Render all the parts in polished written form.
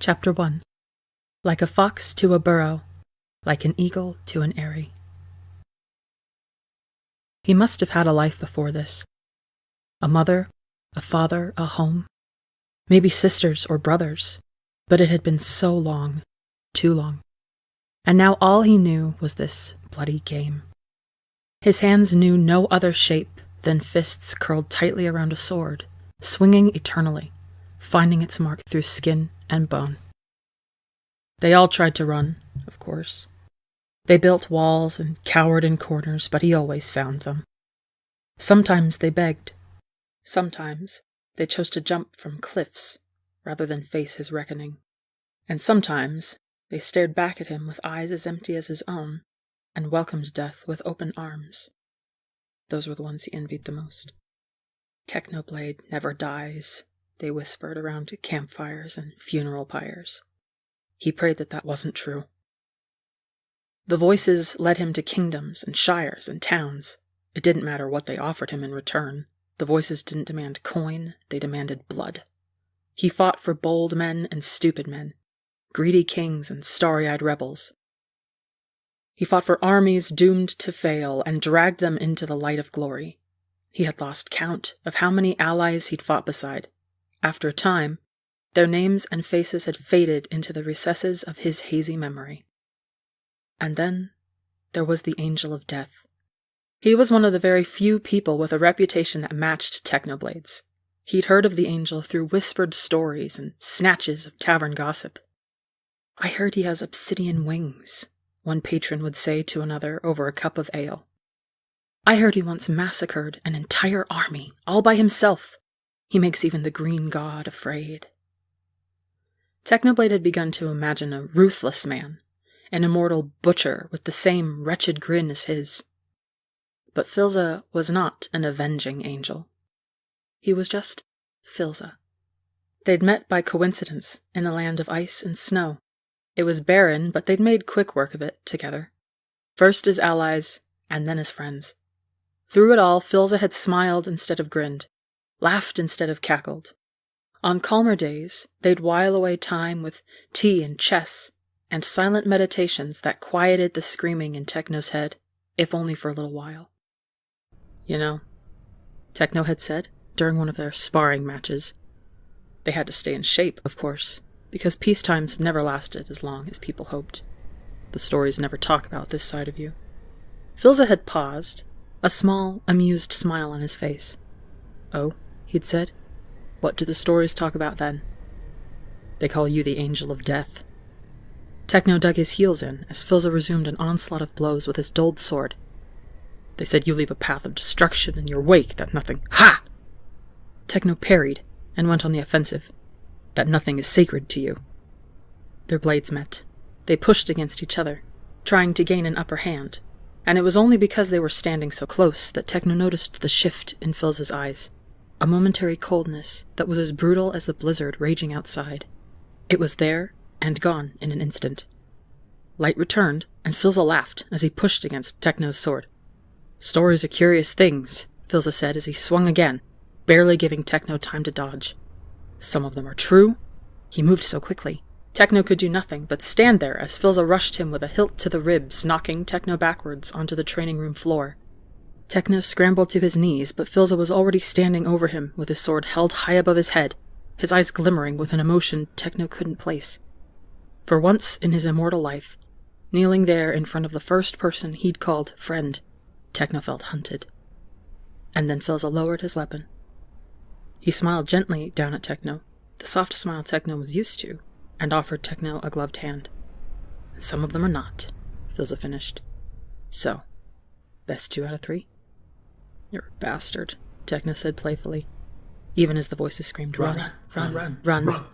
Chapter 1. Like a fox to a burrow, like an eagle to an eyrie. He must have had a life before this. A mother, a father, a home. Maybe sisters or brothers. But it had been so long, too long. And now all he knew was this bloody game. His hands knew no other shape than fists curled tightly around a sword, swinging eternally, finding its mark through skin and bone. They all tried to run, of course. They built walls and cowered in corners, but he always found them. Sometimes they begged. Sometimes they chose to jump from cliffs rather than face his reckoning. And sometimes they stared back at him with eyes as empty as his own and welcomed death with open arms. Those were the ones he envied the most. Technoblade never dies, they whispered around campfires and funeral pyres. He prayed that wasn't true. The voices led him to kingdoms and shires and towns. It didn't matter what they offered him in return. The voices didn't demand coin, they demanded blood. He fought for bold men and stupid men, greedy kings and starry-eyed rebels. He fought for armies doomed to fail and dragged them into the light of glory. He had lost count of how many allies he'd fought beside. After a time, their names and faces had faded into the recesses of his hazy memory. And then there was the Angel of Death. He was one of the very few people with a reputation that matched Technoblade's. He'd heard of the Angel through whispered stories and snatches of tavern gossip. "I heard he has obsidian wings," one patron would say to another over a cup of ale. "I heard he once massacred an entire army, all by himself. He makes even the green god afraid." Technoblade had begun to imagine a ruthless man, an immortal butcher with the same wretched grin as his. But Philza was not an avenging angel. He was just Philza. They'd met by coincidence in a land of ice and snow. It was barren, but they'd made quick work of it together. First as allies, and then as friends. Through it all, Philza had smiled instead of grinned, laughed instead of cackled. On calmer days, they'd while away time with tea and chess, and silent meditations that quieted the screaming in Techno's head, if only for a little while. "You know," Techno had said during one of their sparring matches. They had to stay in shape, of course, because peacetimes never lasted as long as people hoped. The stories never talk about this side of you. Philza had paused, a small, amused smile on his face. "Oh," he'd said. "What do the stories talk about then?" "They call you the Angel of Death." Techno dug his heels in as Philza resumed an onslaught of blows with his dulled sword. "They said you leave a path of destruction in your wake, that nothing— Ha!" Techno parried and went on the offensive. "That nothing is sacred to you." Their blades met. They pushed against each other, trying to gain an upper hand, and it was only because they were standing so close that Techno noticed the shift in Philza's eyes. A momentary coldness that was as brutal as the blizzard raging outside. It was there and gone in an instant. Light returned, and Philza laughed as he pushed against Techno's sword. "Stories are curious things," Philza said as he swung again, barely giving Techno time to dodge. "Some of them are true." He moved so quickly. Techno could do nothing but stand there as Philza rushed him with a hilt to the ribs, knocking Techno backwards onto the training room floor. Techno scrambled to his knees, but Philza was already standing over him with his sword held high above his head, his eyes glimmering with an emotion Techno couldn't place. For once in his immortal life, kneeling there in front of the first person he'd called friend, Techno felt hunted. And then Philza lowered his weapon. He smiled gently down at Techno, the soft smile Techno was used to, and offered Techno a gloved hand. "And some of them are not," Philza finished. "So, best 2 out of 3? "You're a bastard," Techno said playfully, even as the voices screamed, Run, run.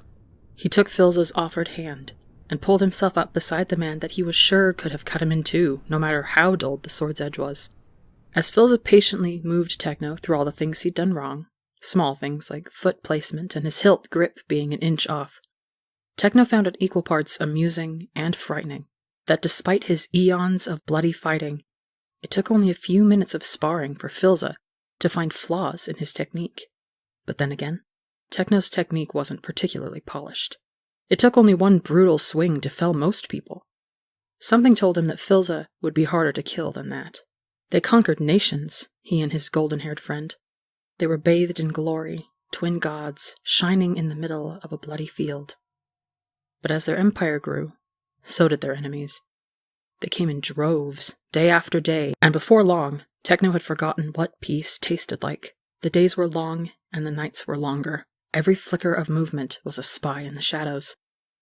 He took Philza's offered hand, and pulled himself up beside the man that he was sure could have cut him in two, no matter how dulled the sword's edge was. As Philza patiently moved Techno through all the things he'd done wrong, small things like foot placement and his hilt grip being an inch off, Techno found it equal parts amusing and frightening that despite his eons of bloody fighting, it took only a few minutes of sparring for Philza to find flaws in his technique. But then again, Techno's technique wasn't particularly polished. It took only one brutal swing to fell most people. Something told him that Philza would be harder to kill than that. They conquered nations, he and his golden-haired friend. They were bathed in glory, twin gods, shining in the middle of a bloody field. But as their empire grew, so did their enemies. They came in droves, day after day, and before long, Techno had forgotten what peace tasted like. The days were long, and the nights were longer. Every flicker of movement was a spy in the shadows.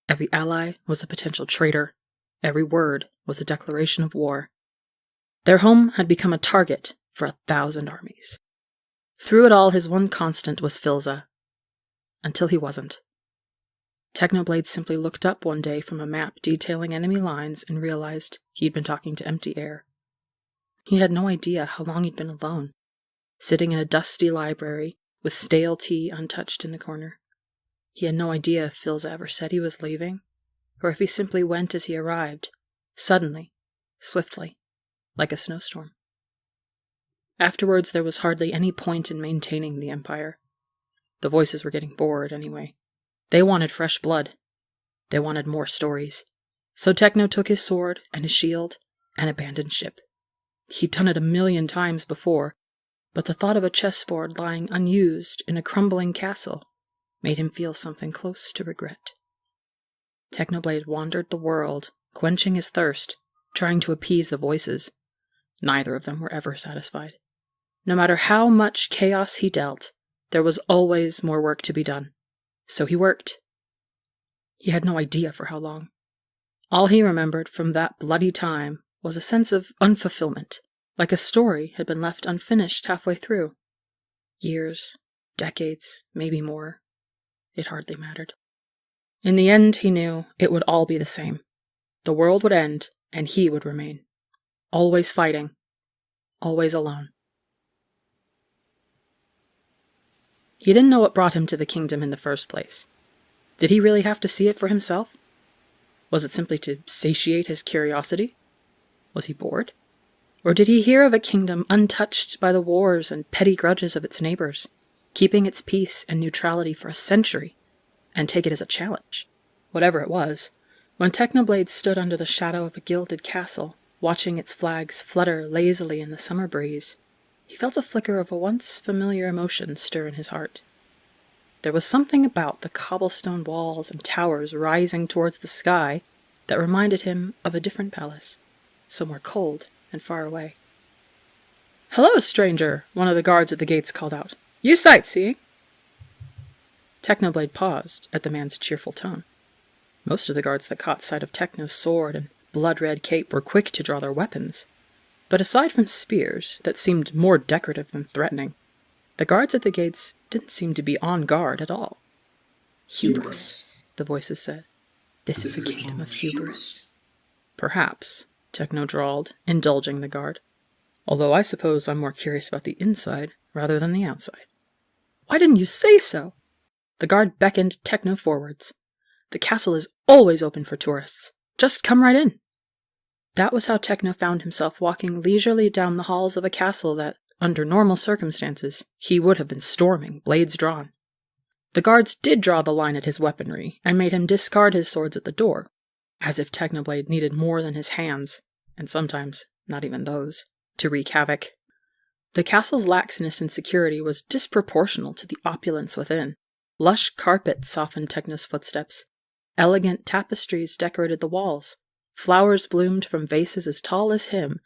Every ally was a potential traitor. Every word was a declaration of war. Their home had become a target for 1,000 armies. Through it all, his one constant was Philza. Until he wasn't. Technoblade simply looked up one day from a map detailing enemy lines and realized he'd been talking to empty air. He had no idea how long he'd been alone, sitting in a dusty library with stale tea untouched in the corner. He had no idea if Philza ever said he was leaving, or if he simply went as he arrived, suddenly, swiftly, like a snowstorm. Afterwards, there was hardly any point in maintaining the Empire. The voices were getting bored anyway. They wanted fresh blood. They wanted more stories. So Techno took his sword and his shield and abandoned ship. He'd done it 1,000,000 times before, but the thought of a chessboard lying unused in a crumbling castle made him feel something close to regret. Technoblade wandered the world, quenching his thirst, trying to appease the voices. Neither of them were ever satisfied. No matter how much chaos he dealt, there was always more work to be done. So he worked. He had no idea for how long. All he remembered from that bloody time was a sense of unfulfillment, like a story had been left unfinished halfway through. Years, decades, maybe more. It hardly mattered. In the end, he knew it would all be the same. The world would end, and he would remain. Always fighting. Always alone. He didn't know what brought him to the kingdom in the first place. Did he really have to see it for himself? Was it simply to satiate his curiosity? Was he bored? Or did he hear of a kingdom untouched by the wars and petty grudges of its neighbors, keeping its peace and neutrality for a century, and take it as a challenge? Whatever it was, when Technoblade stood under the shadow of a gilded castle, watching its flags flutter lazily in the summer breeze, he felt a flicker of a once familiar emotion stir in his heart. There was something about the cobblestone walls and towers rising towards the sky that reminded him of a different palace, somewhere cold and far away. "Hello, stranger," one of the guards at the gates called out. "You sightseeing?" Technoblade paused at the man's cheerful tone. Most of the guards that caught sight of Techno's sword and blood-red cape were quick to draw their weapons. But aside from spears that seemed more decorative than threatening, the guards at the gates didn't seem to be on guard at all. "Hubris," the voices said. "This is a kingdom of hubris." "Perhaps," Techno drawled, indulging the guard. "Although I suppose I'm more curious about the inside rather than the outside." "Why didn't you say so?" The guard beckoned Techno forwards. "The castle is always open for tourists. Just come right in." That was how Techno found himself walking leisurely down the halls of a castle that, under normal circumstances, he would have been storming, blades drawn. The guards did draw the line at his weaponry, and made him discard his swords at the door, as if Technoblade needed more than his hands, and sometimes not even those, to wreak havoc. The castle's laxness and security was disproportional to the opulence within. Lush carpet softened Techno's footsteps. Elegant tapestries decorated the walls. Flowers bloomed from vases as tall as him,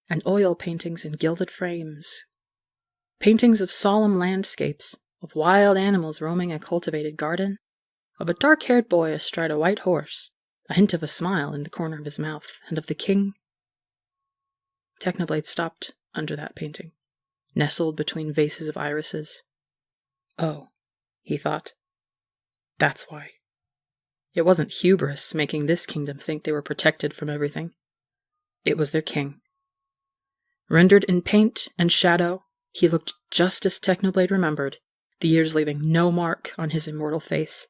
and oil paintings in gilded frames. Paintings of solemn landscapes, of wild animals roaming a cultivated garden, of a dark-haired boy astride a white horse, a hint of a smile in the corner of his mouth, and of the king. Technoblade stopped under that painting, nestled between vases of irises. "Oh," he thought. "That's why." It wasn't hubris making this kingdom think they were protected from everything. It was their king. Rendered in paint and shadow, he looked just as Technoblade remembered, the years leaving no mark on his immortal face.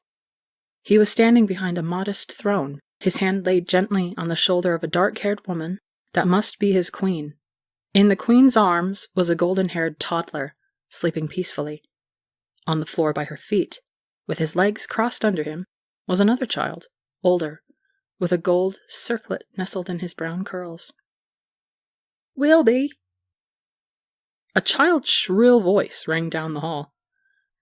He was standing behind a modest throne, his hand laid gently on the shoulder of a dark-haired woman that must be his queen. In the queen's arms was a golden-haired toddler, sleeping peacefully. On the floor by her feet, with his legs crossed under him, was another child, older, with a gold circlet nestled in his brown curls. "Wilby!" A child's shrill voice rang down the hall.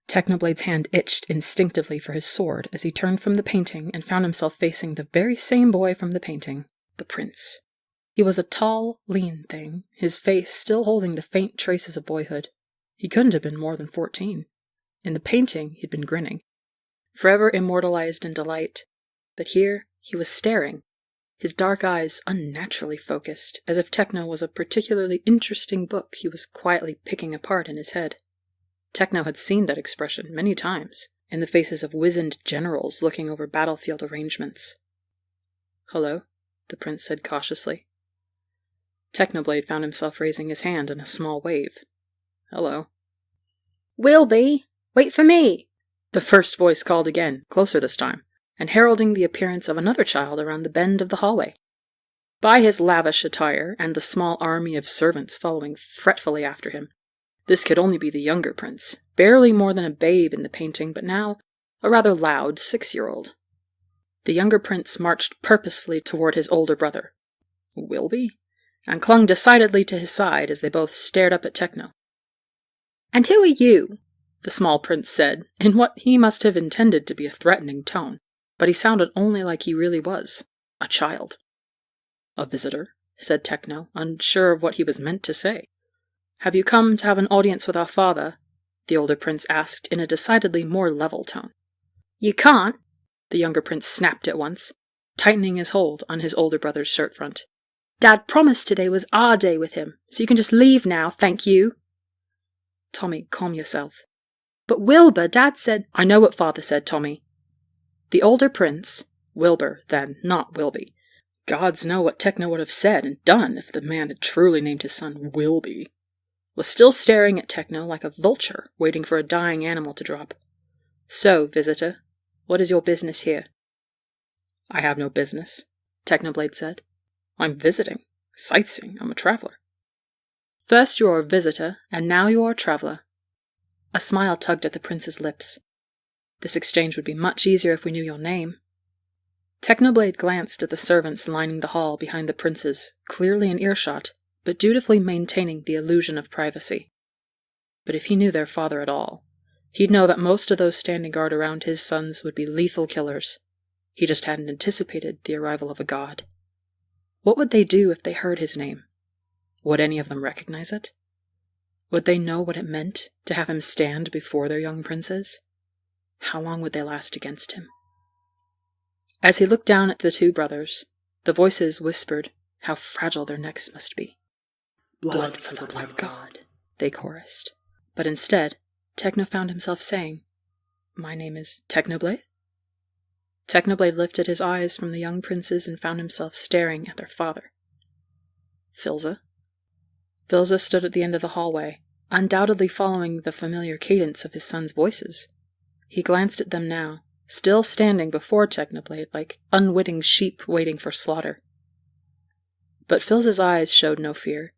Technoblade's hand itched instinctively for his sword as he turned from the painting and found himself facing the very same boy from the painting, the prince. He was a tall, lean thing, his face still holding the faint traces of boyhood. He couldn't have been more than 14. In the painting, he'd been grinning, forever immortalized in delight, but here he was staring, his dark eyes unnaturally focused, as if Techno was a particularly interesting book he was quietly picking apart in his head. Techno had seen that expression many times, in the faces of wizened generals looking over battlefield arrangements. "Hello," the prince said cautiously. Technoblade found himself raising his hand in a small wave. "Hello." "Wilby, wait for me!" The first voice called again, closer this time, and heralding the appearance of another child around the bend of the hallway. By his lavish attire, and the small army of servants following fretfully after him, this could only be the younger prince, barely more than a babe in the painting, but now a rather loud 6-year-old. The younger prince marched purposefully toward his older brother, Wilby, and clung decidedly to his side as they both stared up at Techno. "And who are you?" the small prince said, in what he must have intended to be a threatening tone, but he sounded only like he really was, a child. "A visitor," said Techno, unsure of what he was meant to say. "Have you come to have an audience with our father?" the older prince asked in a decidedly more level tone. "You can't," the younger prince snapped at once, tightening his hold on his older brother's shirt front. "Dad promised today was our day with him, so you can just leave now, thank you." "Tommy, calm yourself." "But Wilbur, Dad said—" "I know what father said, Tommy." The older prince, Wilbur then, not Wilby. Gods know what Techno would have said and done if the man had truly named his son Wilby. Was still staring at Techno like a vulture waiting for a dying animal to drop. "So, visitor, what is your business here?" "I have no business," Technoblade said. "I'm visiting, sightseeing, I'm a traveler." "First you are a visitor, and now you are a traveler." A smile tugged at the prince's lips. "This exchange would be much easier if we knew your name." Technoblade glanced at the servants lining the hall behind the princes, clearly in earshot, but dutifully maintaining the illusion of privacy. But if he knew their father at all, he'd know that most of those standing guard around his sons would be lethal killers. He just hadn't anticipated the arrival of a god. What would they do if they heard his name? Would any of them recognize it? Would they know what it meant to have him stand before their young princes? How long would they last against him? As he looked down at the two brothers, the voices whispered how fragile their necks must be. "Blood for the blood god," they chorused. But instead, Techno found himself saying, "My name is Technoblade?" Technoblade lifted his eyes from the young princes and found himself staring at their father. "Filza?" Filza stood at the end of the hallway, undoubtedly following the familiar cadence of his sons' voices. He glanced at them now, still standing before Technoblade like unwitting sheep waiting for slaughter. But Filza's eyes showed no fear.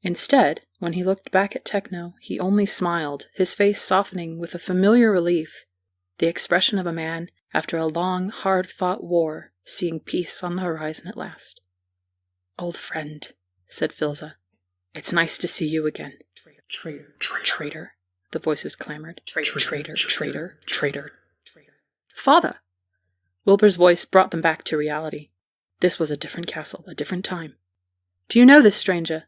Instead, when he looked back at Techno, he only smiled, his face softening with a familiar relief, the expression of a man after a long, hard-fought war, seeing peace on the horizon at last. "Old friend," said Filza, "it's nice to see you again." Traitor. "Traitor," the voices clamored. Traitor. Traitor. "Father!" Wilbur's voice brought them back to reality. This was a different castle, a different time. "Do you know this stranger?"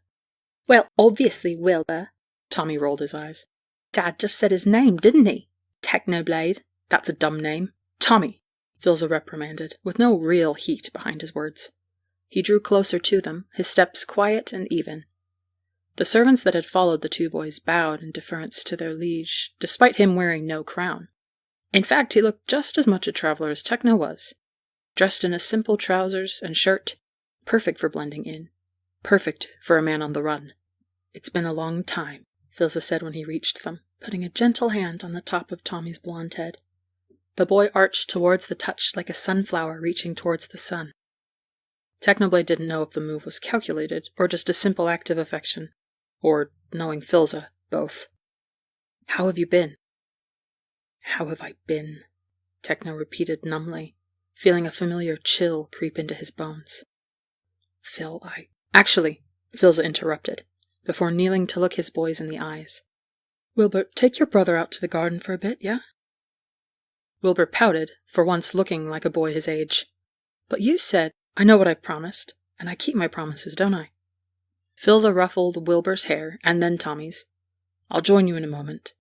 "Well, obviously, Wilbur." Tommy rolled his eyes. "Dad just said his name, didn't he? Technoblade." "That's a dumb name." "Tommy!" Filza reprimanded, with no real heat behind his words. He drew closer to them, his steps quiet and even. The servants that had followed the two boys bowed in deference to their liege, despite him wearing no crown. In fact, he looked just as much a traveler as Techno was, dressed in a simple trousers and shirt, perfect for blending in, perfect for a man on the run. "It's been a long time," Filza said when he reached them, putting a gentle hand on the top of Tommy's blonde head. The boy arched towards the touch like a sunflower reaching towards the sun. Technoblade didn't know if the move was calculated, or just a simple act of affection. Or, knowing Filza, both. "How have you been?" "How have I been?" Techno repeated numbly, feeling a familiar chill creep into his bones. Phil, Actually, Philza interrupted, before kneeling to look his boys in the eyes. Wilbur, take your brother out to the garden for a bit, yeah? Wilbur pouted, for once looking like a boy his age. But you said, I know what I promised, and I keep my promises, don't I? Philza ruffled Wilbur's hair, and then Tommy's. I'll join you in a moment.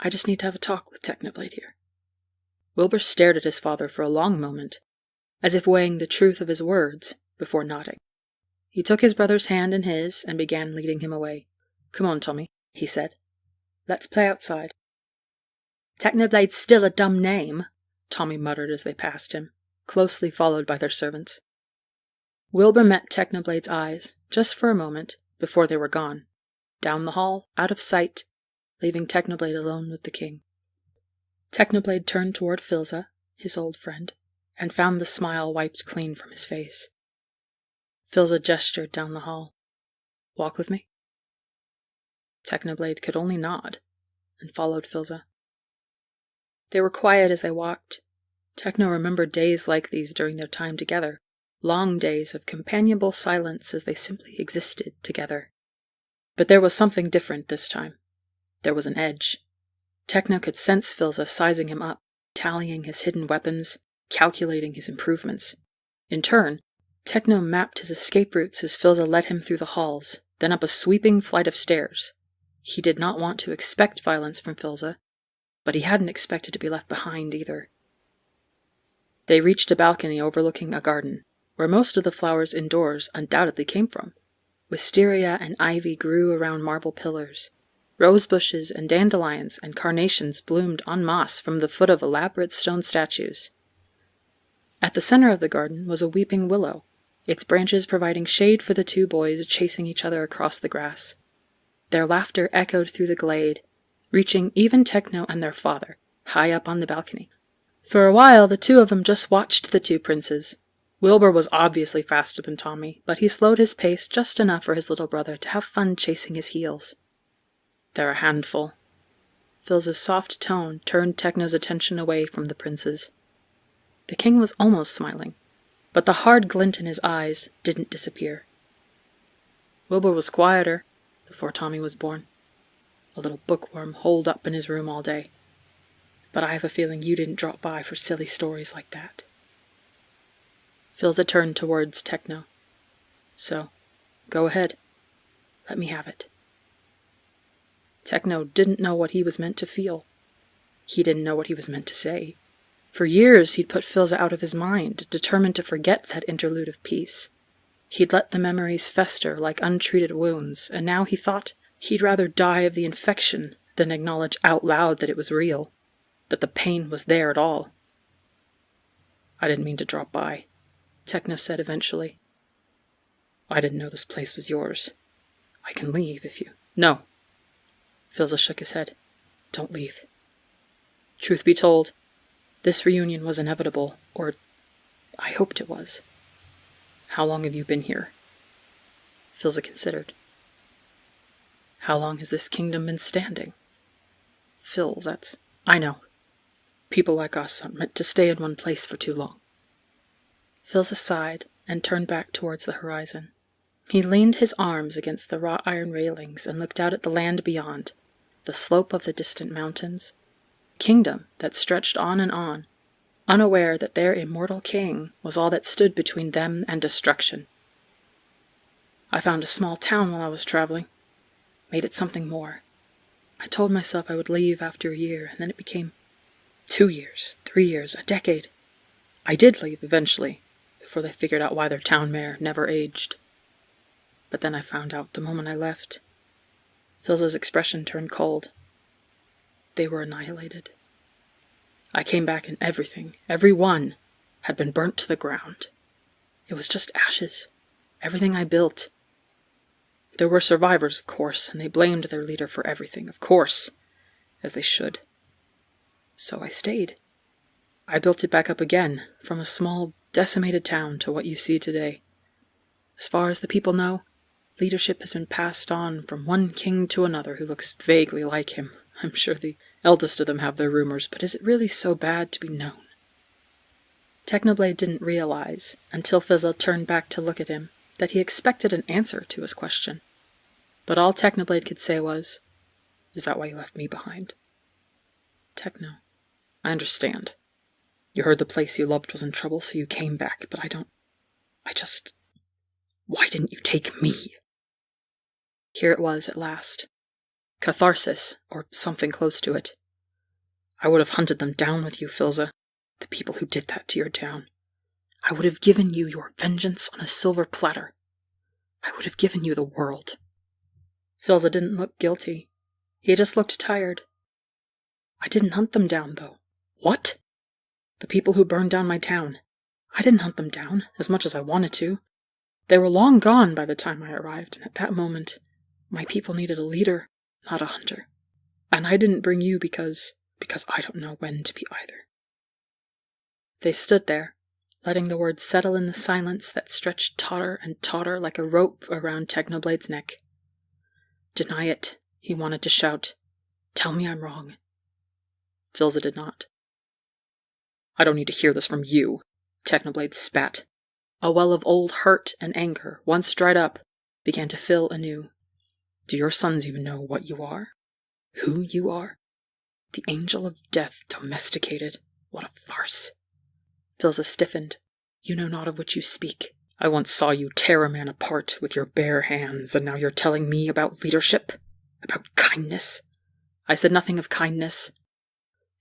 I just need to have a talk with Technoblade here. Wilbur stared at his father for a long moment, as if weighing the truth of his words, before nodding. He took his brother's hand in his and began leading him away. Come on, Tommy, he said. Let's play outside. Technoblade's still a dumb name, Tommy muttered as they passed him, closely followed by their servants. Wilbur met Technoblade's eyes, just for a moment, before they were gone, down the hall, out of sight, leaving Technoblade alone with the king. Technoblade turned toward Philza, his old friend, and found the smile wiped clean from his face. Philza gestured down the hall. Walk with me? Technoblade could only nod, and followed Philza. They were quiet as they walked. Techno remembered days like these during their time together, long days of companionable silence as they simply existed together. But there was something different this time. There was an edge. Techno could sense Philza sizing him up, tallying his hidden weapons, calculating his improvements. In turn, Techno mapped his escape routes as Philza led him through the halls, then up a sweeping flight of stairs. He did not want to expect violence from Philza, but he hadn't expected to be left behind either. They reached a balcony overlooking a garden, where most of the flowers indoors undoubtedly came from. Wisteria and ivy grew around marble pillars. Rose bushes and dandelions and carnations bloomed en masse from the foot of elaborate stone statues. At the center of the garden was a weeping willow, its branches providing shade for the two boys chasing each other across the grass. Their laughter echoed through the glade, reaching even Techno and their father, high up on the balcony. For a while, the two of them just watched the two princes. Wilbur was obviously faster than Tommy, but he slowed his pace just enough for his little brother to have fun chasing his heels. They're a handful. Phil's soft tone turned Techno's attention away from the princes. The king was almost smiling, but the hard glint in his eyes didn't disappear. Wilbur was quieter before Tommy was born. A little bookworm holed up in his room all day. But I have a feeling you didn't drop by for silly stories like that. Philza turned towards Techno. So, go ahead. Let me have it. Techno didn't know what he was meant to feel. He didn't know what he was meant to say. For years he'd put Philza out of his mind, determined to forget that interlude of peace. He'd let the memories fester like untreated wounds, and now he thought he'd rather die of the infection than acknowledge out loud that it was real, that the pain was there at all. I didn't mean to drop by, Techno said eventually. I didn't know this place was yours. I can leave if you... No. Philza shook his head. Don't leave. Truth be told, this reunion was inevitable, or I hoped it was. How long have you been here? Philza considered. How long has this kingdom been standing? Phil, I know. People like us aren't meant to stay in one place for too long. Philza sighed and turned back towards the horizon. He leaned his arms against the wrought iron railings and looked out at the land beyond, the slope of the distant mountains, a kingdom that stretched on, unaware that their immortal king was all that stood between them and destruction. I found a small town while I was traveling, made it something more. I told myself I would leave after a year, and then it became 2 years, 3 years, a decade. I did leave eventually, before they figured out why their town mayor never aged. But then I found out the moment I left. Philza's expression turned cold. They were annihilated. I came back and everything, every one, had been burnt to the ground. It was just ashes. Everything I built. There were survivors, of course, and they blamed their leader for everything, of course, as they should. So I stayed. I built it back up again, from a small, decimated town to what you see today. As far as the people know, leadership has been passed on from one king to another who looks vaguely like him. I'm sure the eldest of them have their rumors, but is it really so bad to be known? Technoblade didn't realize, until Fizzle turned back to look at him, that he expected an answer to his question. But all Technoblade could say was, "Is that why you left me behind?" Techno, I understand. You heard the place you loved was in trouble, so you came back, but why didn't you take me? Here it was at last. Catharsis, or something close to it. I would have hunted them down with you, Filza, the people who did that to your town. I would have given you your vengeance on a silver platter. I would have given you the world. Filza didn't look guilty. He just looked tired. I didn't hunt them down, though. What? The people who burned down my town. I didn't hunt them down, as much as I wanted to. They were long gone by the time I arrived, and at that moment, my people needed a leader, not a hunter. And I didn't bring you because I don't know when to be either. They stood there, letting the words settle in the silence that stretched taut and tauter like a rope around Technoblade's neck. Deny it, he wanted to shout. Tell me I'm wrong. Filza did not. I don't need to hear this from you, Technoblade spat. A well of old hurt and anger, once dried up, began to fill anew. Do your sons even know what you are? Who you are? The angel of death domesticated. What a farce. Filza stiffened. You know not of which you speak. I once saw you tear a man apart with your bare hands, and now you're telling me about leadership? About kindness? I said nothing of kindness.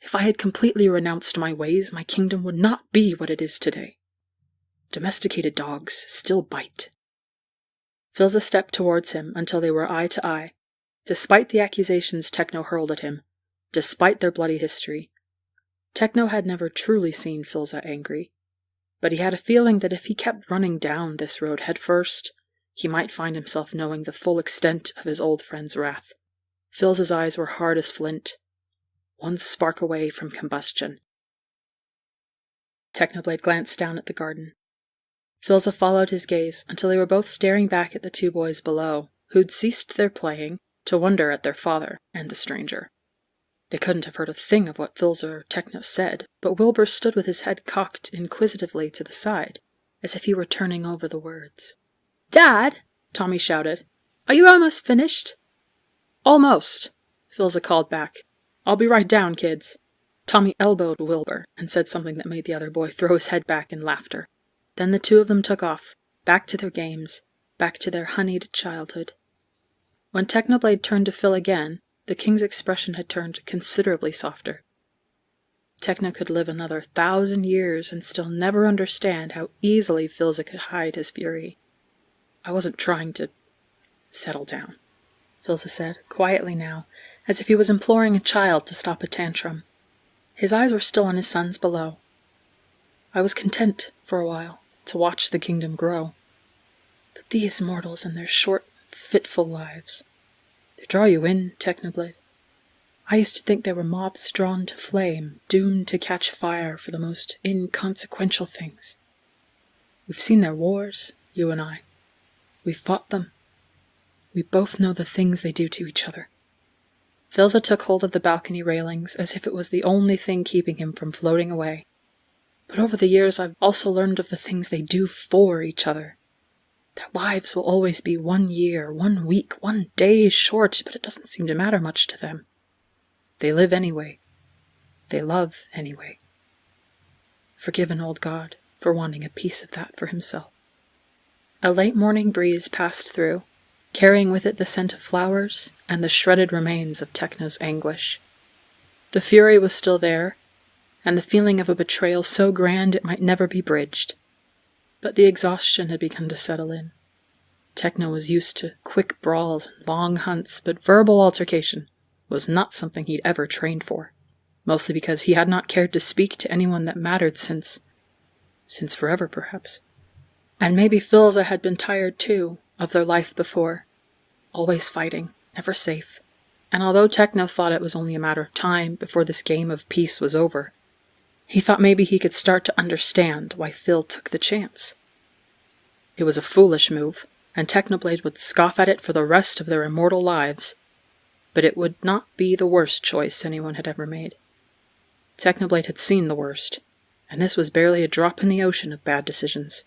If I had completely renounced my ways, my kingdom would not be what it is today. Domesticated dogs still bite. Filza stepped towards him until they were eye to eye. Despite the accusations Techno hurled at him, despite their bloody history, Techno had never truly seen Filza angry, but he had a feeling that if he kept running down this road headfirst, he might find himself knowing the full extent of his old friend's wrath. Filza's eyes were hard as flint, one spark away from combustion. Technoblade glanced down at the garden. Filza followed his gaze until they were both staring back at the two boys below, who'd ceased their playing to wonder at their father and the stranger. They couldn't have heard a thing of what Filza or Techno said, but Wilbur stood with his head cocked inquisitively to the side, as if he were turning over the words. Dad, Tommy shouted. Are you almost finished? Almost, Filza called back. I'll be right down, kids. Tommy elbowed Wilbur and said something that made the other boy throw his head back in laughter. Then the two of them took off, back to their games, back to their honeyed childhood. When Technoblade turned to Phil again, the king's expression had turned considerably softer. Techno could live another 1,000 years and still never understand how easily Filza could hide his fury. I wasn't trying to settle down, Filza said, quietly now, as if he was imploring a child to stop a tantrum. His eyes were still on his sons below. I was content, for a while, to watch the kingdom grow. But these mortals and their short, fitful lives, they draw you in, Technoblade. I used to think they were moths drawn to flame, doomed to catch fire for the most inconsequential things. We've seen their wars, you and I. We've fought them. We both know the things they do to each other. Filza took hold of the balcony railings as if it was the only thing keeping him from floating away. But over the years I've also learned of the things they do for each other. Their lives will always be 1 year, 1 week, 1 day short, but it doesn't seem to matter much to them. They live anyway. They love anyway. Forgive an old god for wanting a piece of that for himself. A late morning breeze passed through, carrying with it the scent of flowers and the shredded remains of Techno's anguish. The fury was still there, and the feeling of a betrayal so grand it might never be bridged. But the exhaustion had begun to settle in. Techno was used to quick brawls and long hunts, but verbal altercation was not something he'd ever trained for, mostly because he had not cared to speak to anyone that mattered since forever, perhaps. And maybe Filza had been tired, too, of their life before. Always fighting, never safe. And although Techno thought it was only a matter of time before this game of peace was over, he thought maybe he could start to understand why Phil took the chance. It was a foolish move, and Technoblade would scoff at it for the rest of their immortal lives, but it would not be the worst choice anyone had ever made. Technoblade had seen the worst, and this was barely a drop in the ocean of bad decisions.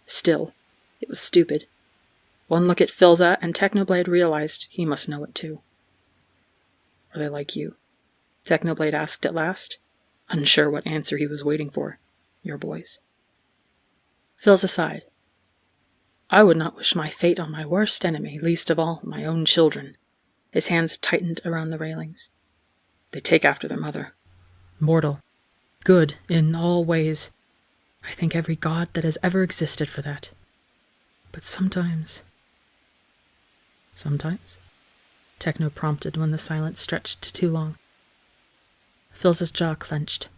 Still, it was stupid. One look at Philza, and Technoblade realized he must know it too. "Are they like you?" Technoblade asked at last, unsure what answer he was waiting for. "Your boys?" Philza sighed. "I would not wish my fate on my worst enemy, least of all my own children." His hands tightened around the railings. "They take after their mother. Mortal. Good in all ways. I thank every god that has ever existed for that. But sometimes..." "Sometimes?" Techno prompted when the silence stretched too long. Phil's jaw clenched.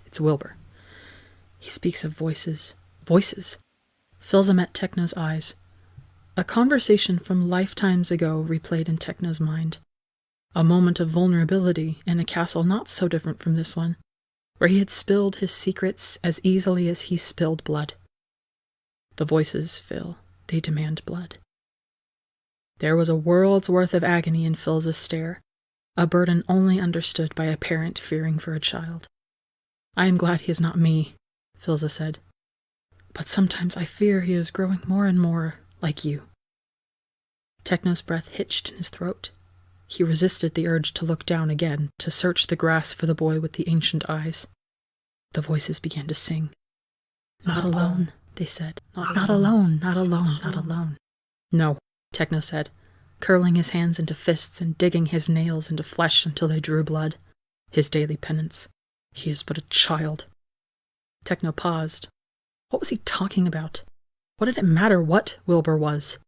"It's Wilbur. He speaks of voices." Voices? Philza met Techno's eyes. A conversation from lifetimes ago replayed in Techno's mind. A moment of vulnerability in a castle not so different from this one, where he had spilled his secrets as easily as he spilled blood. The voices, Phil, they demand blood. There was a world's worth of agony in Phil's stare, a burden only understood by a parent fearing for a child. "I am glad he is not me," Philza said. "But sometimes I fear he is growing more and more like you." Techno's breath hitched in his throat. He resisted the urge to look down again, to search the grass for the boy with the ancient eyes. The voices began to sing. "Not alone," they said. "Not alone, not alone, not alone." "No," Techno said, curling his hands into fists and digging his nails into flesh until they drew blood. His daily penance. "He is but a child." Techno paused. What was he talking about? What did it matter what Wilbur was?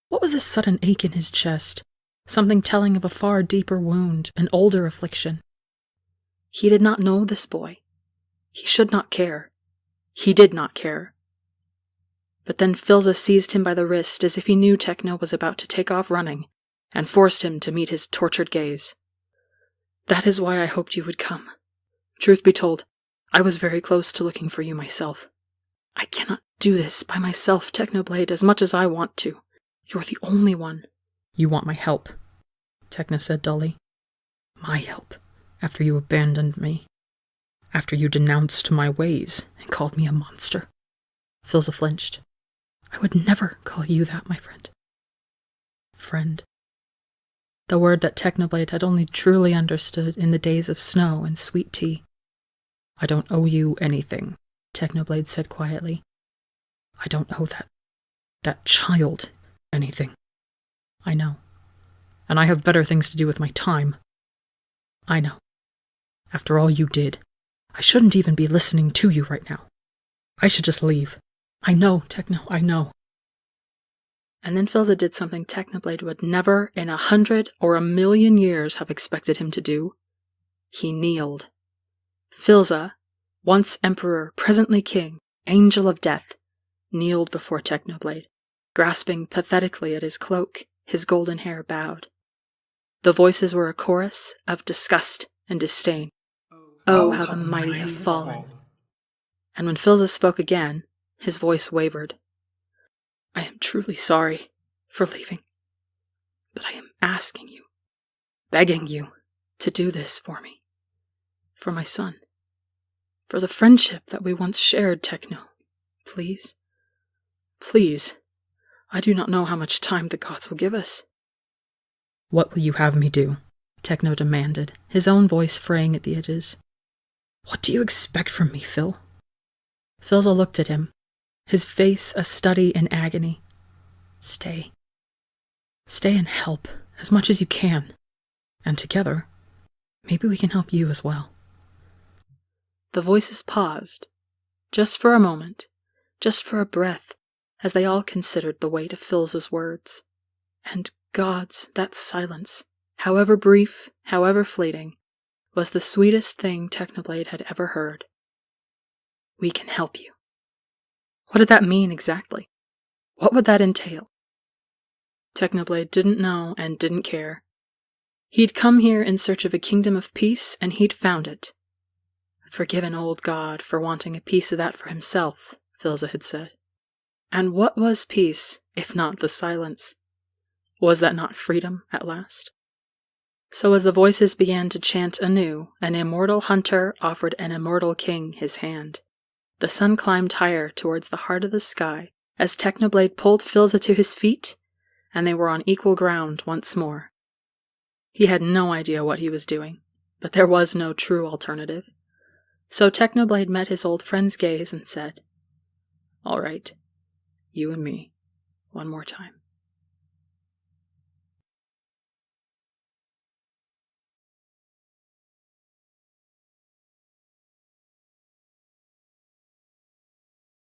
What was this sudden ache in his chest? Something telling of a far deeper wound, an older affliction. He did not know this boy. He should not care. He did not care. But then Philza seized him by the wrist as if he knew Techno was about to take off running, and forced him to meet his tortured gaze. "That is why I hoped you would come. Truth be told, I was very close to looking for you myself. I cannot do this by myself, Technoblade, as much as I want to. You're the only one." "You want my help," Techno said dully. "My help, after you abandoned me. After you denounced my ways and called me a monster." Philza flinched. "I would never call you that, my friend." Friend. The word that Technoblade had only truly understood in the days of snow and sweet tea. "I don't owe you anything," Technoblade said quietly. "I don't owe that child anything. I know. And I have better things to do with my time. I know. After all you did, I shouldn't even be listening to you right now. I should just leave. I know, Techno, I know." And then Philza did something Technoblade would never in 100 or 1,000,000 years have expected him to do. He kneeled. Philza, once emperor, presently king, angel of death, kneeled before Technoblade, grasping pathetically at his cloak, his golden hair bowed. The voices were a chorus of disgust and disdain. "Oh, how the mighty have fallen." And when Philza spoke again, his voice wavered. "I am truly sorry for leaving, but I am asking you, begging you, to do this for me. For my son. For the friendship that we once shared, Techno. Please. Please. I do not know how much time the gods will give us." "What will you have me do?" Techno demanded, his own voice fraying at the edges. "What do you expect from me, Phil?" Philza looked at him, his face a study in agony. "Stay. Stay and help, as much as you can. And together, maybe we can help you as well." The voices paused, just for a moment, just for a breath, as they all considered the weight of Philza's words. And gods, that silence, however brief, however fleeting, was the sweetest thing Technoblade had ever heard. "We can help you." What did that mean exactly? What would that entail? Technoblade didn't know and didn't care. He'd come here in search of a kingdom of peace, and he'd found it. Forgive an old god for wanting a piece of that for himself, Philza had said. And what was peace, if not the silence? Was that not freedom at last? So as the voices began to chant anew, an immortal hunter offered an immortal king his hand. The sun climbed higher towards the heart of the sky as Technoblade pulled Philza to his feet, and they were on equal ground once more. He had no idea what he was doing, but there was no true alternative. So Technoblade met his old friend's gaze and said, "All right, you and me, one more time."